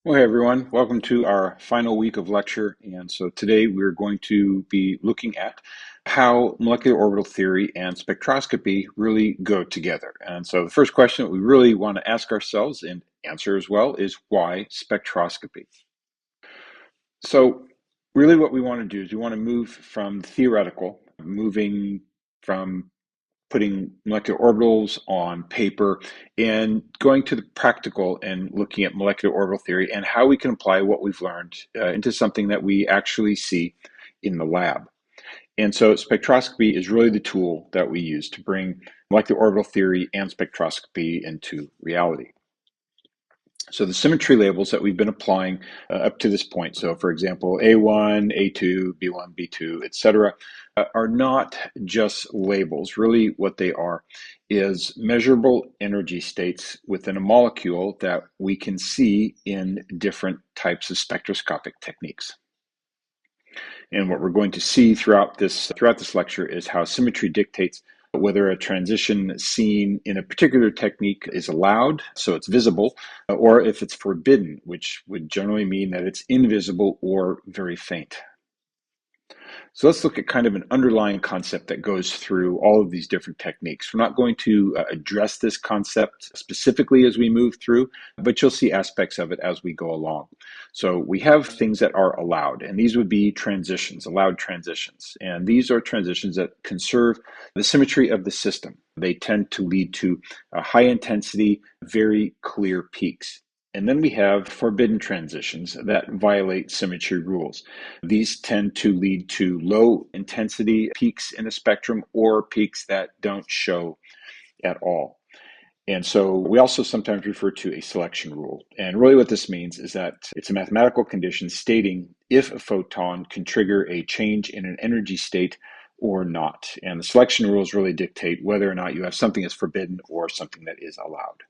Well, hey everyone, welcome to our final week of lecture. And so today we're going to be looking at how molecular orbital theory and spectroscopy really go together. And so the first question that we really want to ask ourselves and answer as well is why spectroscopy? So really what we want to do is we want to move from theoretical, moving from putting molecular orbitals on paper and going to the practical and looking at molecular orbital theory and how we can apply what we've learned into something that we actually see in the lab. And so spectroscopy is really the tool that we use to bring molecular orbital theory and spectroscopy into reality. So the symmetry labels that we've been applying up to this point, so for example, A1, A2, B1, B2, etc., are not just labels. Really what they are is measurable energy states within a molecule that we can see in different types of spectroscopic techniques. And what we're going to see throughout this lecture is how symmetry dictates whether a transition seen in a particular technique is allowed, so it's visible, or if it's forbidden, which would generally mean that it's invisible or very faint. So let's look at kind of an underlying concept that goes through all of these different techniques. We're not going to address this concept specifically as we move through, but you'll see aspects of it as we go along. So we have things that are allowed, and these would be transitions, allowed transitions. And these are transitions that conserve the symmetry of the system. They tend to lead to high intensity, very clear peaks. And then we have forbidden transitions that violate symmetry rules. These tend to lead to low intensity peaks in a spectrum or peaks that don't show at all. And so we also sometimes refer to a selection rule. And really what this means is that it's a mathematical condition stating if a photon can trigger a change in an energy state or not. And the selection rules really dictate whether or not you have something that's forbidden or something that is allowed.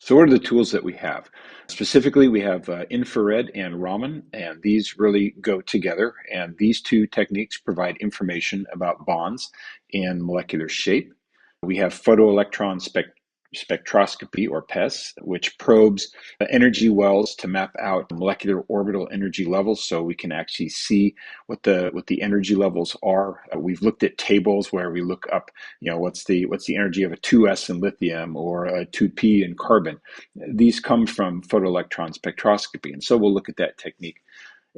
So what are the tools that we have? Specifically, we have infrared and Raman, and these really go together. And these two techniques provide information about bonds and molecular shape. We have photoelectron spectroscopy, or PES, which probes energy wells to map out molecular orbital energy levels, so we can actually see what the energy levels are. We've looked at tables where we look up, what's the energy of a 2s in lithium or a 2p in carbon. These come from photoelectron spectroscopy, and so we'll look at that technique.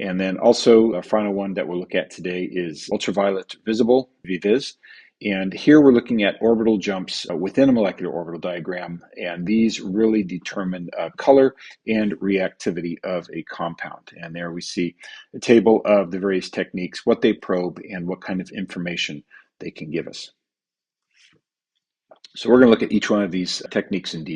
And then also a final one that we'll look at today is ultraviolet visible, VVIS. And here we're looking at orbital jumps within a molecular orbital diagram, and these really determine color and reactivity of a compound. And there we see a table of the various techniques, what they probe, and what kind of information they can give us. So we're going to look at each one of these techniques in detail.